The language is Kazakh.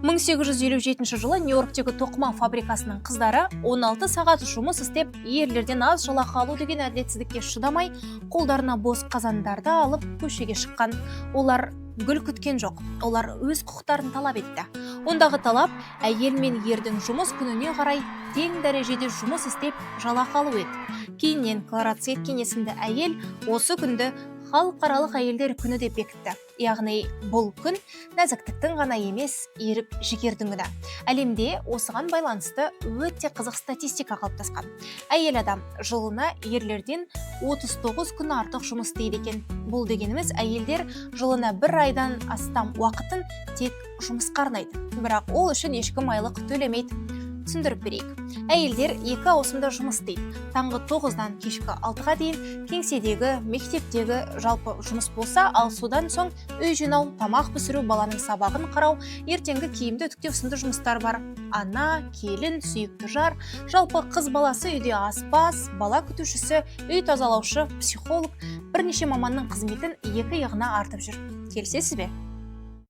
1857 жылы Нью-Йорктегі тоқыма фабрикасының қыздары 16 сағат жұмыс істеп, ерлерден аз жалақы алу деген әділетсіздікке шыдамай, қолдарына бос қазандарды алып көшеге шыққан. Олар гүл күткен жоқ, олар өз құқықтарын талап етті. Ондағы талап әйел мен ердің жұмыс күніне қарай тең дәрежеде жұмыс істеп жалақы алу еді. Кейіннен Клара Цеткин есімді әйел осы күнді халықаралық әйелдер күні деп бекітті. Яғни бұл күн нәзіктіктің ғана емес, еріп жігердің күні. Әлемде осыған байланысты өте қызық статистика қалыптасқан. Әйел адам жылына ерлерден 39 күн артық жұмыс істейді екен. Бұл дегеніміз әйелдер жылына 1 айдан астам уақытын тек жұмысқа арнайды. Бірақ ол үшін ешкім айлық төлемейді. Түсіндіріп берейік. Әйелдер 2 ауысымда жұмыс істейді. Таңғы 9-дан кешкі 6-ға дейін кеңседегі, мектептегі жалпы жұмыс болса, ал содан соң үй жинау, тамақ пісіру, баланың сабағын қарау, ертеңгі киімді үтіктеу сынды жұмыстар бар. Ана, келін, сүйікті жар, жалпы қыз баласы үйде аспаз, бала күтушісі, үй тазалаушы, психолог, бірнеше маманның қызметін 2 иығына артып жүр. Келісесіз бе?